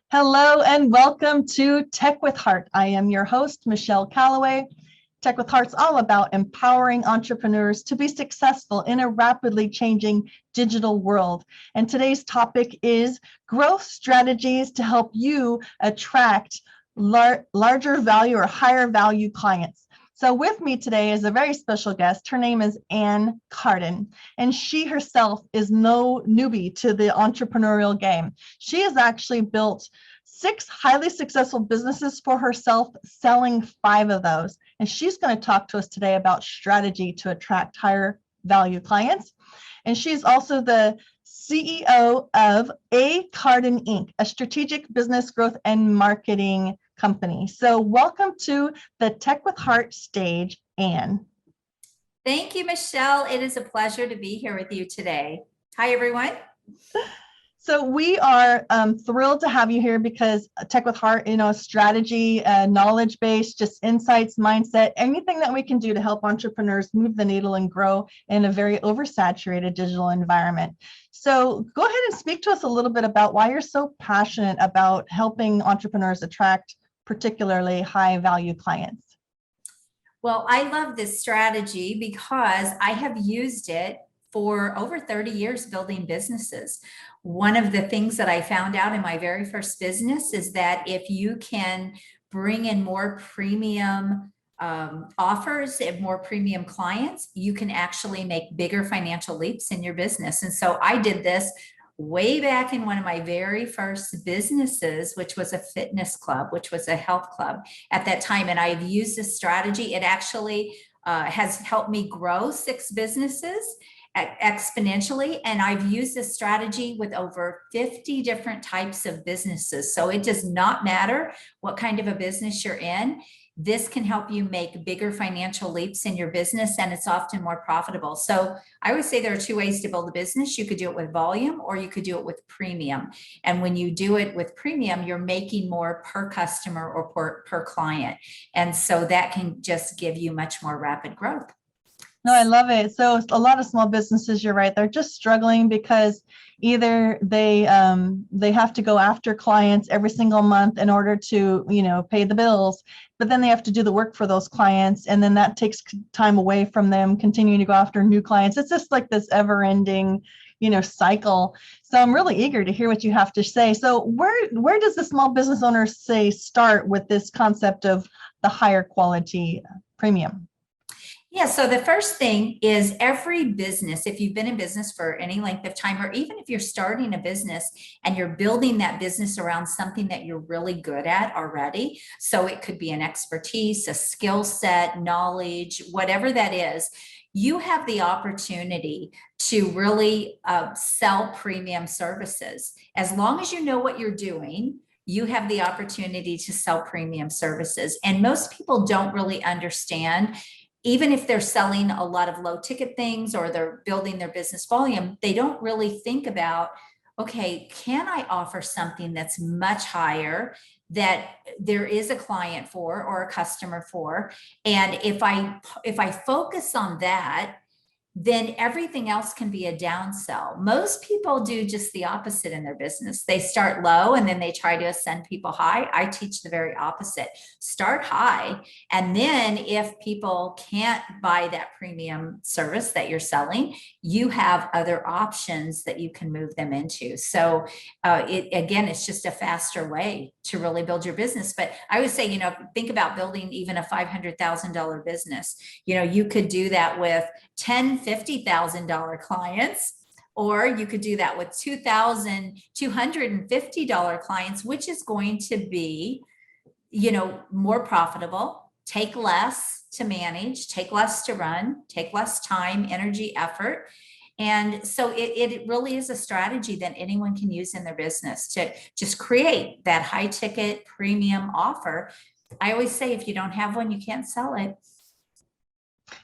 Hello and welcome to Tech with Heart. I am your host, Michelle Calloway. Tech with Heart's all about empowering entrepreneurs to be successful in a rapidly changing digital world. And today's topic is growth strategies to help you attract larger value or higher value clients. So with me today is a very special guest. Her name is Ann Carden, and she herself is no newbie to the entrepreneurial game. She has actually built 6 highly successful businesses for herself, selling 5 of those. And she's going to talk to us today about strategy to attract higher value clients. And she's also the CEO of Carden Inc., a strategic business growth and marketing company. So welcome to the Tech with Heart stage, Ann. Thank you, Michelle. It is a pleasure to be here with you today. Hi, everyone. So we are thrilled to have you here because Tech with Heart, strategy, knowledge-based, just insights, mindset, anything that we can do to help entrepreneurs move the needle and grow in a very oversaturated digital environment. So go ahead and speak to us a little bit about why you're so passionate about helping entrepreneurs attract particularly high-value clients. Well, I love this strategy because I have used it for over 30 years building businesses. One of the things that I found out in my very first business is that if you can bring in more premium offers and more premium clients, you can actually make bigger financial leaps in your business. And so I did this way back in one of my very first businesses, which was a fitness club, which was a health club at that time. And I've used this strategy. It actually has helped me grow 6 businesses exponentially. And I've used this strategy with over 50 different types of businesses. So it does not matter what kind of a business you're in. This can help you make bigger financial leaps in your business, and it's often more profitable. So I would say there are 2 ways to build a business. You could do it with volume, or you could do it with premium. And when you do it with premium, you're making more per customer or per client. And so that can just give you much more rapid growth. No, I love it. So a lot of small businesses, you're right, they're just struggling because either they have to go after clients every single month in order to, pay the bills, but then they have to do the work for those clients. And then that takes time away from them continuing to go after new clients. It's just like this ever-ending, cycle. So I'm really eager to hear what you have to say. So where does the small business owner start with this concept of the higher quality premium? Yeah, so the first thing is every business, if you've been in business for any length of time, or even if you're starting a business and you're building that business around something that you're really good at already, so it could be an expertise, a skill set, knowledge, whatever that is, you have the opportunity to really sell premium services. As long as you know what you're doing, you have the opportunity to sell premium services. And most people don't really understand. Even if they're selling a lot of low ticket things or they're building their business volume, they don't really think about, okay, can I offer something that's much higher that there is a client for or a customer for? And if I focus on that, then everything else can be a downsell. Most people do just the opposite in their business. They start low and then they try to ascend people high. I teach the very opposite. Start high. And then if people can't buy that premium service that you're selling, you have other options that you can move them into. So it's just a faster way to really build your business. But I would say, think about building even a $500,000 business. You could do that with $50,000 clients, or you could do that with $2,250 clients, which is going to be, more profitable, take less to manage, take less to run, take less time, energy, effort. And so it really is a strategy that anyone can use in their business to just create that high ticket premium offer I always say, if you don't have one, you can't sell it.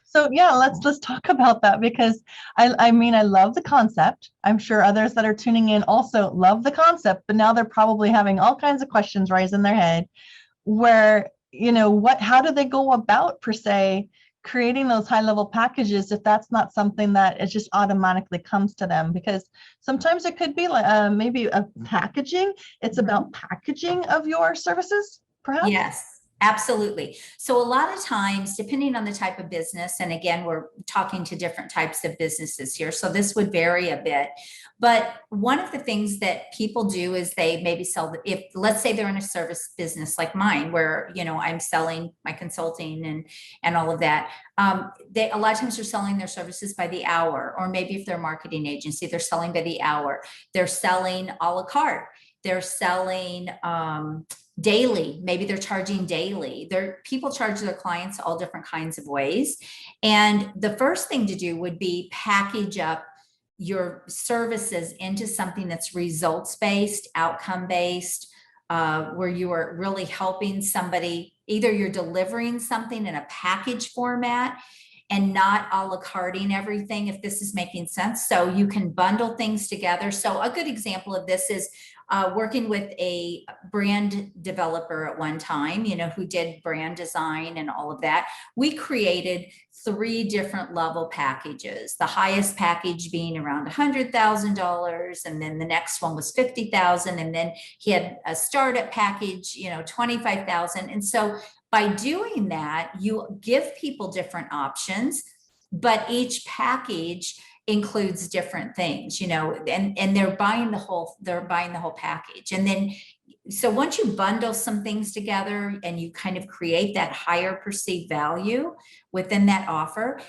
So yeah, let's talk about that, because I mean, I love the concept. I'm sure others that are tuning in also love the concept, but now they're probably having all kinds of questions rise in their head where, how do they go about, per se, creating those high level packages if that's not something that it just automatically comes to them? Because sometimes it could be like maybe a packaging. It's about packaging of your services, perhaps. Yes, absolutely. So a lot of times, depending on the type of business, and again, we're talking to different types of businesses here, so this would vary a bit. But one of the things that people do is they maybe sell, if let's say they're in a service business like mine, where I'm selling my consulting and all of that. They a lot of times they're selling their services by the hour, or maybe if they're a marketing agency, they're selling by the hour. They're selling a la carte. They're selling daily. Maybe they're charging daily. People charge their clients all different kinds of ways. And the first thing to do would be package up your services into something that's results-based, outcome-based, where you are really helping somebody. Either you're delivering something in a package format and not a la carting everything, if this is making sense. So you can bundle things together. So a good example of this is working with a brand developer at one time, who did brand design and all of that. We created 3 different level packages, the highest package being around $100,000. And then the next one was 50,000. And then he had a startup package, 25,000. And so by doing that, you give people different options, but each package includes different things, and they're buying the whole package. And then, so once you bundle some things together and you kind of create that higher perceived value within that offer,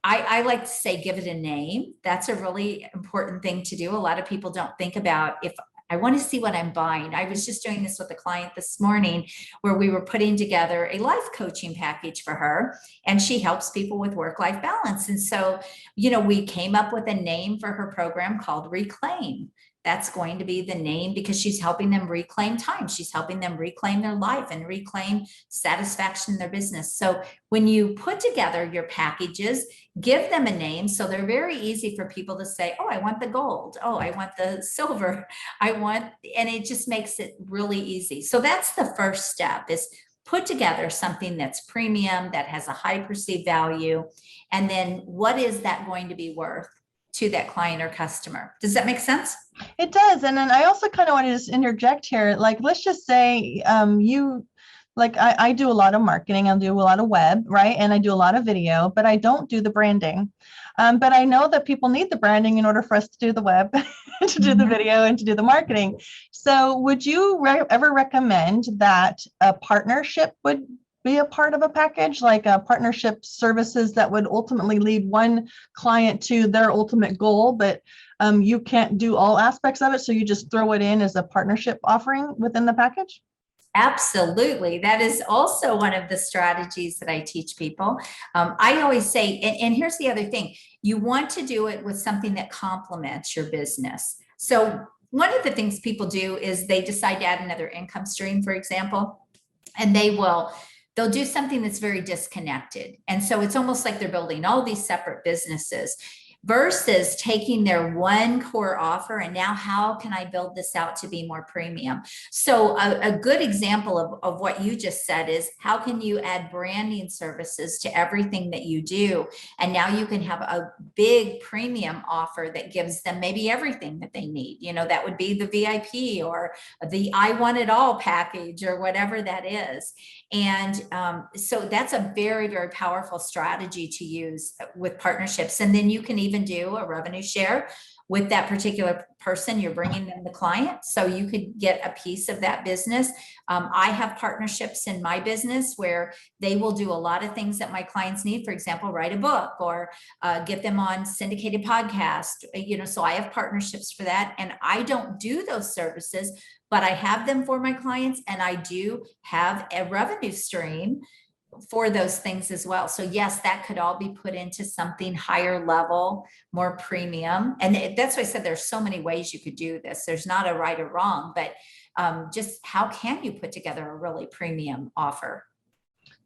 I like to say, give it a name. That's a really important thing to do. A lot of people don't think about, if I want to see what I'm buying. I was just doing this with a client this morning where we were putting together a life coaching package for her, and she helps people with work-life balance. And so, we came up with a name for her program called Reclaim. That's going to be the name, because she's helping them reclaim time. She's helping them reclaim their life and reclaim satisfaction in their business. So when you put together your packages, give them a name. So they're very easy for people to say, oh, I want the gold. Oh, I want the silver. And it just makes it really easy. So that's the first step, is put together something that's premium, that has a high perceived value. And then what is that going to be worth to that client or customer? Does that make sense? It does. And then I also kind of want to just interject here. Like, let's just say I do a lot of marketing, I do a lot of web, right? And I do a lot of video, but I don't do the branding. But I know that people need the branding in order for us to do the web, to do the video, and to do the marketing. So would you ever recommend that a partnership would be a part of a package, like a partnership services that would ultimately lead one client to their ultimate goal, but you can't do all aspects of it, so you just throw it in as a partnership offering within the package? Absolutely. That is also one of the strategies that I teach people. I always say, and here's the other thing, you want to do it with something that complements your business. So one of the things people do is they decide to add another income stream, for example, and they'll do something that's very disconnected. And so it's almost like they're building all these separate businesses, versus taking their one core offer and now, how can I build this out to be more premium? So a good example of what you just said is, how can you add branding services to everything that you do? And now you can have a big premium offer that gives them maybe everything that they need. That would be the VIP or the I Want It All package, or whatever that is. And so that's a very, very powerful strategy to use with partnerships. And then you can even do a revenue share with that particular person. You're bringing them the client, so you could get a piece of that business. I have partnerships in my business where they will do a lot of things that my clients need. For example, write a book, or get them on syndicated podcast. So I have partnerships for that, and I don't do those services, but I have them for my clients, and I do have a revenue stream for those things as well. So yes, that could all be put into something higher level, more premium. And that's why I said there's so many ways you could do this. There's not a right or wrong, but just how can you put together a really premium offer?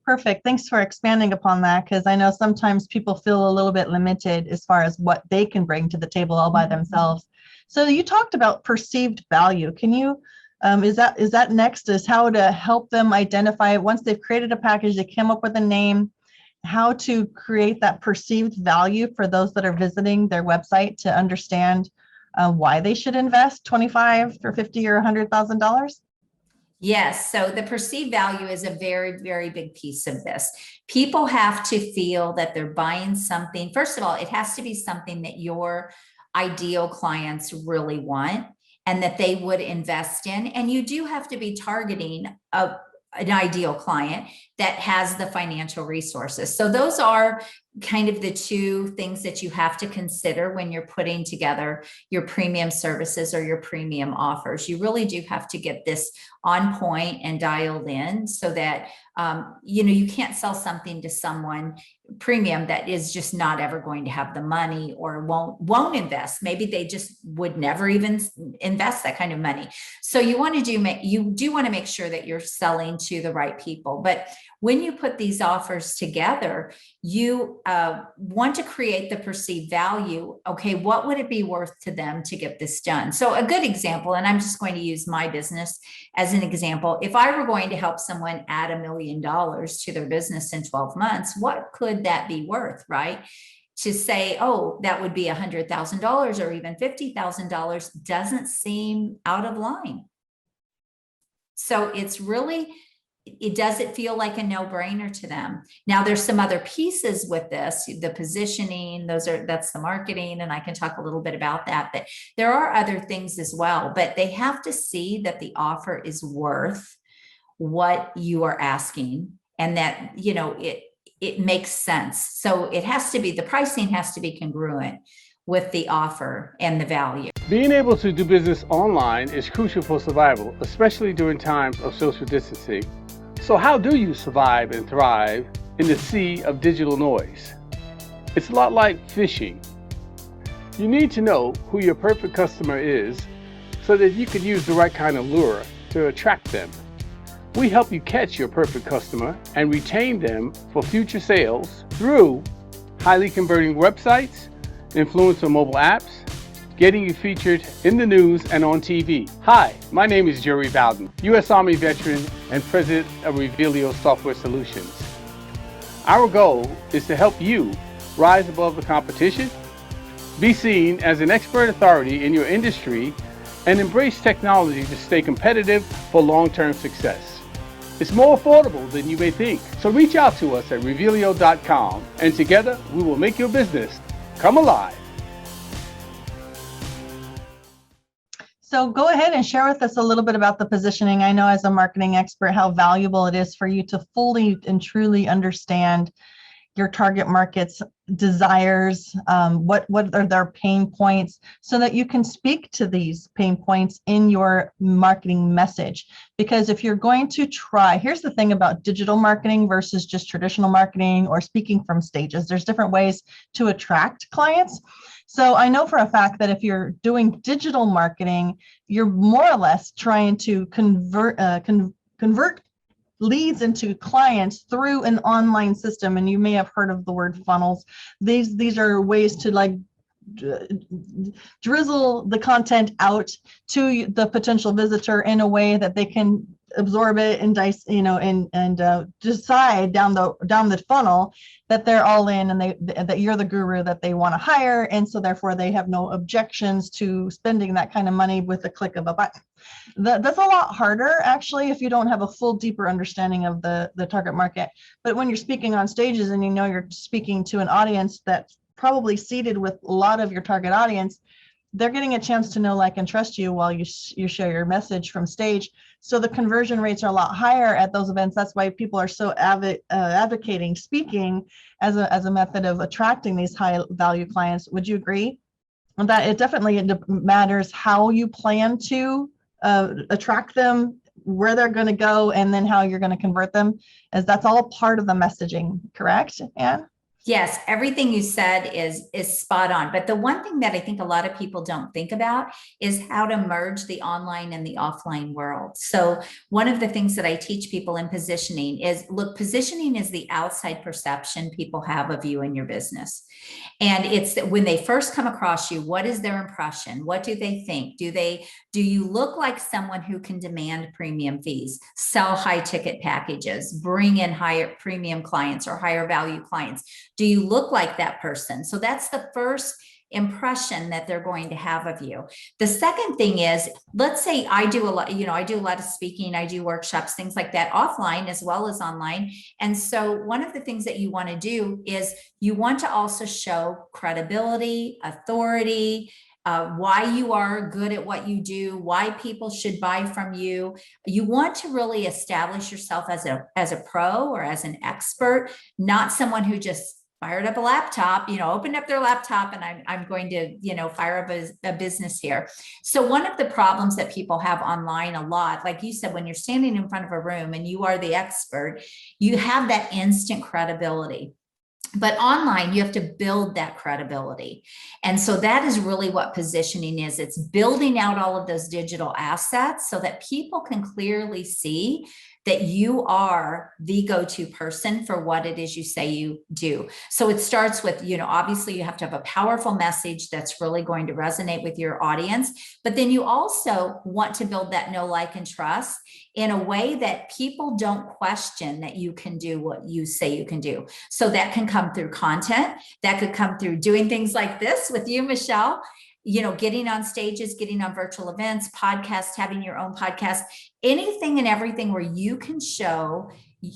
Perfect. Thanks for expanding upon that, because I know sometimes people feel a little bit limited as far as what they can bring to the table all by themselves. So you talked about perceived value. Can you, is that next, is how to help them identify it once they've created a package, they came up with a name, how to create that perceived value for those that are visiting their website to understand why they should invest 25 or 50 or $100,000? Yes. So the perceived value is a very, very big piece of this. People have to feel that they're buying something. First of all, it has to be something that your ideal clients really want and that they would invest in. And you do have to be targeting an ideal client that has the financial resources. So those are kind of the two things that you have to consider when you're putting together your premium services or your premium offers. You really do have to get this on point and dialed in so that you can't sell something to someone premium that is just not ever going to have the money or won't invest. Maybe they just would never even invest that kind of money. So you do want to make sure that you're selling to the right people. But when you put these offers together, you want to create the perceived value. Okay, what would it be worth to them to get this done? So a good example, and I'm just going to use my business as an example. If I were going to help someone add $1 million to their business in 12 months, what could that be worth, right? To say, oh, that would be $100,000 or even $50,000 doesn't seem out of line. So it's really, does it feel like a no-brainer to them? Now, there's some other pieces with this, the positioning, that's the marketing, and I can talk a little bit about that, but there are other things as well, but they have to see that the offer is worth what you are asking and that, it makes sense. So the pricing has to be congruent with the offer and the value. Being able to do business online is crucial for survival, especially during times of social distancing. So how do you survive and thrive in the sea of digital noise? It's a lot like fishing. You need to know who your perfect customer is so that you can use the right kind of lure to attract them. We help you catch your perfect customer and retain them for future sales through highly converting websites, influencer mobile apps, getting you featured in the news and on TV. Hi, my name is Jerry Bowden, U.S. Army veteran and president of Revealio Software Solutions. Our goal is to help you rise above the competition, be seen as an expert authority in your industry, and embrace technology to stay competitive for long-term success. It's more affordable than you may think. So reach out to us at Revealio.com and together we will make your business come alive. So go ahead and share with us a little bit about the positioning. I know as a marketing expert how valuable it is for you to fully and truly understand your target market's desires, what are their pain points, so that you can speak to these pain points in your marketing message. Because if you're going to here's the thing about digital marketing versus just traditional marketing or speaking from stages, there's different ways to attract clients. So I know for a fact that if you're doing digital marketing, you're more or less trying to convert leads into clients through an online system. And you may have heard of the word funnels. These are ways to drizzle the content out to the potential visitor in a way that they can absorb it and decide down the funnel that they're all in and that you're the guru that they want to hire, and so therefore they have no objections to spending that kind of money with a click of a button. That's a lot harder actually if you don't have a full deeper understanding of the target market. But when you're speaking on stages and you're speaking to an audience that's probably seated with a lot of your target audience, they're getting a chance to know, like, and trust you while you share your message from stage. So the conversion rates are a lot higher at those events. That's why people are so advocating speaking as a method of attracting these high value clients. Would you agree that it definitely matters how you plan to attract them, where they're going to go, and then how you're going to convert them, as that's all part of the messaging, correct, Anne? Yes, everything you said is spot on. But the one thing that I think a lot of people don't think about is how to merge the online and the offline world. So one of the things that I teach people in positioning is, look, positioning is the outside perception people have of you and your business. And it's when they first come across you, what is their impression? What do they think? Do you look like someone who can demand premium fees, sell high ticket packages, bring in higher premium clients or higher value clients? Do you look like that person? So that's the first impression that they're going to have of you. The second thing is, let's say I do a lot, I do a lot of speaking, I do workshops, things like that, offline as well as online. And so one of the things that you want to do is you want to also show credibility, authority, why you are good at what you do, why people should buy from you. You want to really establish yourself as a pro or as an expert, not someone who just fired up a laptop, opened up their laptop and I'm going to, fire up a business here. So one of the problems that people have online a lot, like you said, when you're standing in front of a room and you are the expert, you have that instant credibility. But online, you have to build that credibility. And so that is really what positioning is. It's building out all of those digital assets so that people can clearly see that you are the go-to person for what it is you say you do. So it starts with, obviously you have to have a powerful message that's really going to resonate with your audience, but then you also want to build that know, like, and trust in a way that people don't question that you can do what you say you can do. So that can come through content, that could come through doing things like this with you, Michelle, getting on stages, getting on virtual events, podcasts, having your own podcast, anything and everything where you can show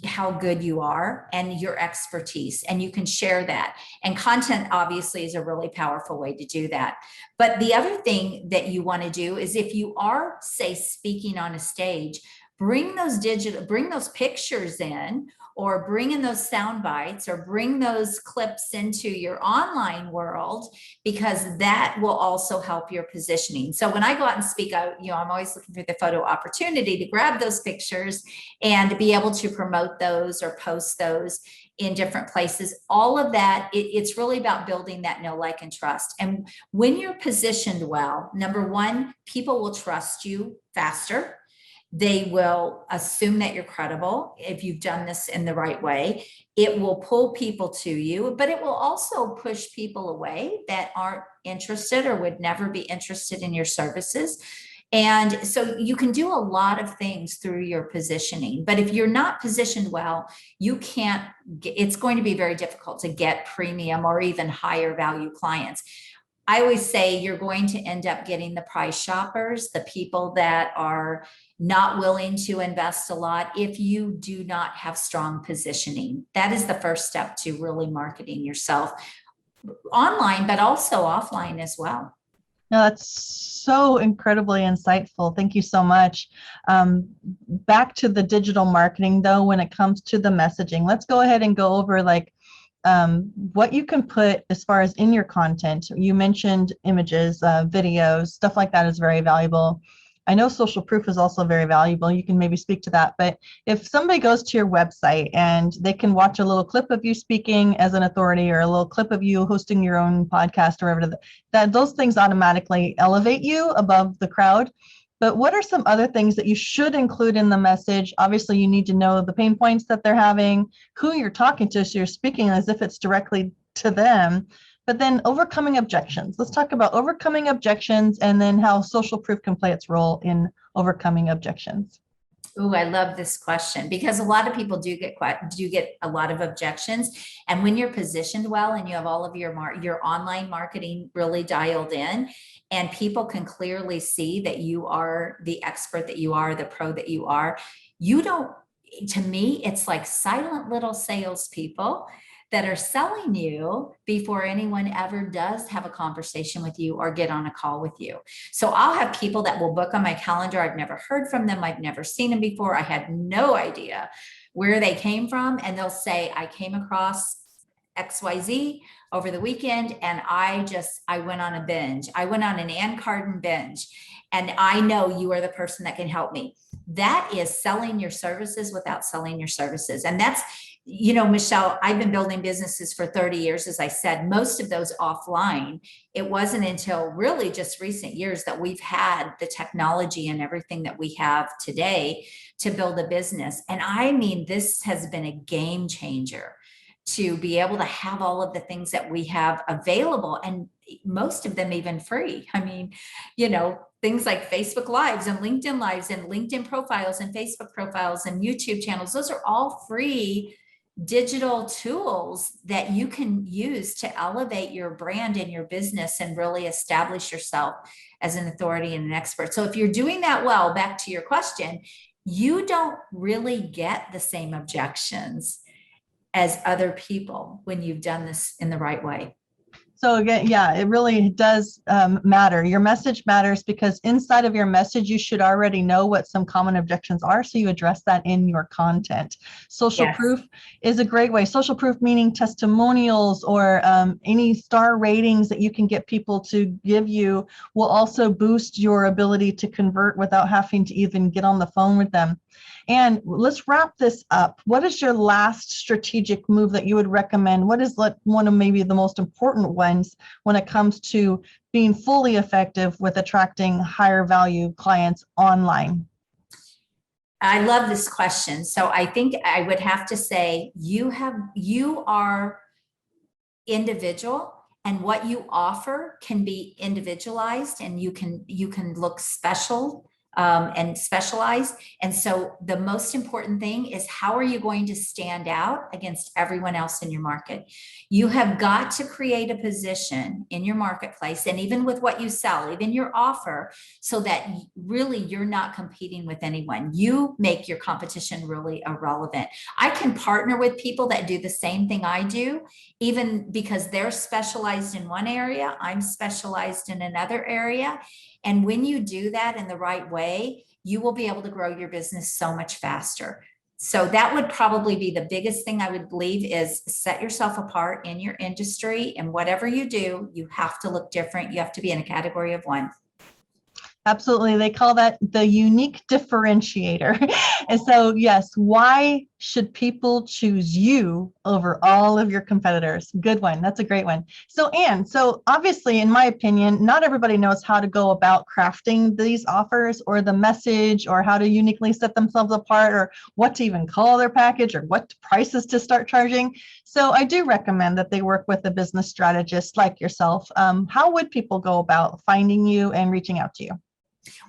how good you are and your expertise, and you can share that. And content obviously is a really powerful way to do that. But the other thing that you want to do is, if you are, say, speaking on a stage, bring those pictures in, or bring in those sound bites, or bring those clips into your online world, because that will also help your positioning. So when I go out and speak, I'm always looking for the photo opportunity to grab those pictures and be able to promote those or post those in different places. All of that, it's really about building that know, like, and trust. And when you're positioned well, number one, people will trust you faster. They will assume that you're credible if you've done this in the right way. It will pull people to you, but it will also push people away that aren't interested or would never be interested in your services. And so you can do a lot of things through your positioning, but if you're not positioned well, it's going to be very difficult to get premium or even higher value clients. I always say you're going to end up getting the price shoppers, the people that are not willing to invest a lot, if you do not have strong positioning. That is the first step to really marketing yourself online, but also offline as well. No, that's so incredibly insightful. Thank you so much. Back to the digital marketing, though, when it comes to the messaging, let's go ahead and go over what you can put as far as in your content. You mentioned images, videos, stuff like that is very valuable. I know social proof is also very valuable. You can maybe speak to that. But if somebody goes to your website and they can watch a little clip of you speaking as an authority, or a little clip of you hosting your own podcast, or whatever, that those things automatically elevate you above the crowd. But what are some other things that you should include in the message? Obviously, you need to know the pain points that they're having, who you're talking to, so you're speaking as if it's directly to them. But then overcoming objections. Let's talk about overcoming objections, and then how social proof can play its role in overcoming objections. Oh, I love this question, because a lot of people do get a lot of objections. And when you're positioned well and you have all of your online marketing really dialed in, and people can clearly see that you are the expert that you are, the pro that you are, to me, it's like silent little salespeople that are selling you before anyone ever does have a conversation with you or get on a call with you. So I'll have people that will book on my calendar. I've never heard from them. I've never seen them before. I had no idea where they came from. And they'll say, I came across XYZ over the weekend, and I went on a binge. I went on an Carden binge, and I know you are the person that can help me. That is selling your services without selling your services. And Michelle, I've been building businesses for 30 years, as I said, most of those offline. It wasn't until really just recent years that we've had the technology and everything that we have today to build a business. And I mean, this has been a game changer to be able to have all of the things that we have available, and most of them even free. I mean, things like Facebook Lives and LinkedIn profiles and Facebook profiles and YouTube channels, those are all free digital tools that you can use to elevate your brand and your business and really establish yourself as an authority and an expert. So if you're doing that well, back to your question, you don't really get the same objections as other people when you've done this in the right way. So again, yeah, it really does matter. Your message matters, because inside of your message, you should already know what some common objections are. So you address that in your content. Social proof is a great way. Social proof meaning testimonials or any star ratings that you can get people to give you will also boost your ability to convert without having to even get on the phone with them. And let's wrap this up. What is your last strategic move that you would recommend? What is one of maybe the most important ones when it comes to being fully effective with attracting higher value clients online? I love this question. So I think I would have to say you are individual, and what you offer can be individualized, and you can look special and specialized. And so the most important thing is, how are you going to stand out against everyone else in your market? You have got to create a position in your marketplace, and even with what you sell, even your offer, so that really you're not competing with anyone. You make your competition really irrelevant. I can partner with people that do the same thing I do, even because they're specialized in one area, I'm specialized in another area. And when you do that in the right way, you will be able to grow your business so much faster. So that would probably be the biggest thing I would believe, is set yourself apart in your industry, and whatever you do, you have to look different. You have to be in a category of one. Absolutely. They call that the unique differentiator. And so, yes, why should people choose you over all of your competitors? Good one. That's a great one. So, Anne, so obviously, in my opinion, not everybody knows how to go about crafting these offers or the message, or how to uniquely set themselves apart, or what to even call their package, or what prices to start charging. So I do recommend that they work with a business strategist like yourself. How would people go about finding you and reaching out to you?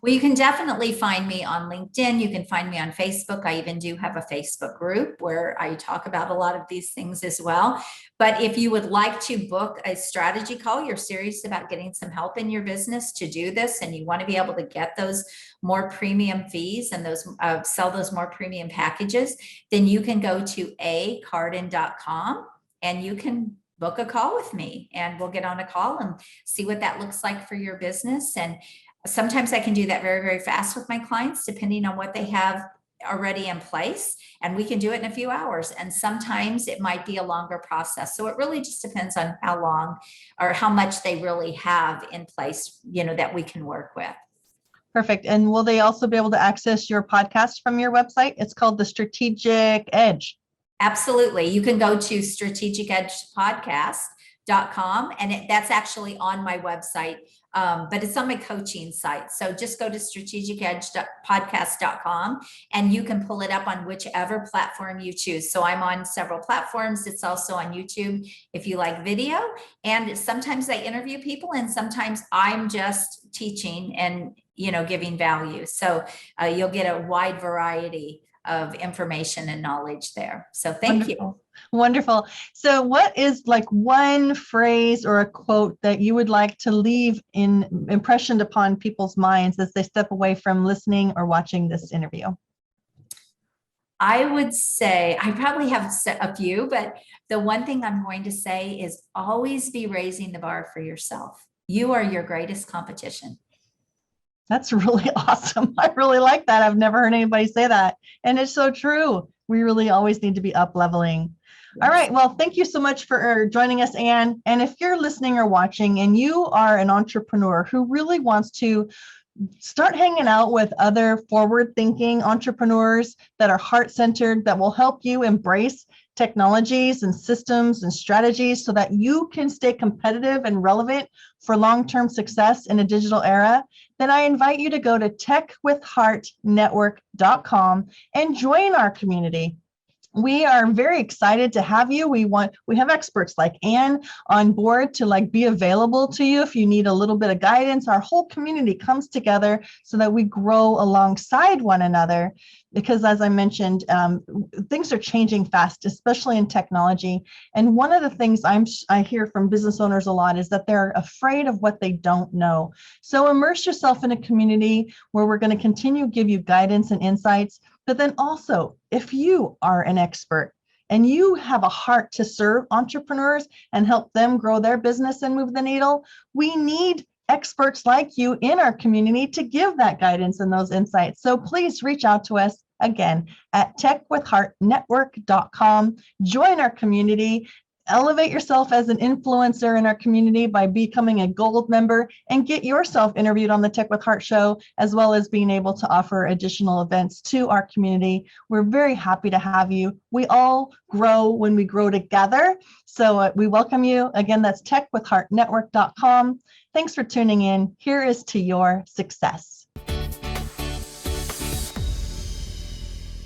Well, you can definitely find me on LinkedIn. You can find me on Facebook. I even do have a Facebook group where I talk about a lot of these things as well. But if you would like to book a strategy call, you're serious about getting some help in your business to do this, and you want to be able to get those more premium fees and those sell those more premium packages, then you can go to acarden.com and you can book a call with me, and we'll get on a call and see what that looks like for your business. And sometimes I can do that very, very fast with my clients, depending on what they have already in place, and we can do it in a few hours. And sometimes it might be a longer process. So it really just depends on how long or how much they really have in place, that we can work with. Perfect. And will they also be able to access your podcast from your website? It's called The Strategic Edge. Absolutely. You can go to strategicedgepodcast.com, and that's actually on my website. But it's on my coaching site. So just go to strategicedgepodcast.com and you can pull it up on whichever platform you choose. So I'm on several platforms. It's also on YouTube if you like video. And sometimes I interview people, and sometimes I'm just teaching and, giving value. So you'll get a wide variety of information and knowledge there. So thank you. Wonderful. So what is one phrase or a quote that you would like to leave impressioned upon people's minds as they step away from listening or watching this interview? I would say, I probably have a few, but the one thing I'm going to say is always be raising the bar for yourself. You are your greatest competition. That's really awesome. I really like that. I've never heard anybody say that. And it's so true. We really always need to be up leveling. All right. Well, thank you so much for joining us, Anne. And if you're listening or watching and you are an entrepreneur who really wants to start hanging out with other forward-thinking entrepreneurs that are heart-centered, that will help you embrace technologies and systems and strategies so that you can stay competitive and relevant for long-term success in a digital era. Then I invite you to go to techwithheartnetwork.com and join our community. We are very excited to have you. We have experts like Anne on board to be available to you if you need a little bit of guidance. Our whole community comes together so that we grow alongside one another, because as I mentioned, things are changing fast, especially in technology. And one of the things I hear from business owners a lot is that they're afraid of what they don't know. So immerse yourself in a community where we're going to continue to give you guidance and insights. But then also, if you are an expert and you have a heart to serve entrepreneurs and help them grow their business and move the needle, we need experts like you in our community to give that guidance and those insights. So please reach out to us again at techwithheartnetwork.com. Join our community. Elevate yourself as an influencer in our community by becoming a gold member, and get yourself interviewed on the Tech with Heart show, as well as being able to offer additional events to our community. We're very happy to have you. We all grow when we grow together. So we welcome you. Again, that's techwithheartnetwork.com. Thanks for tuning in. Here is to your success.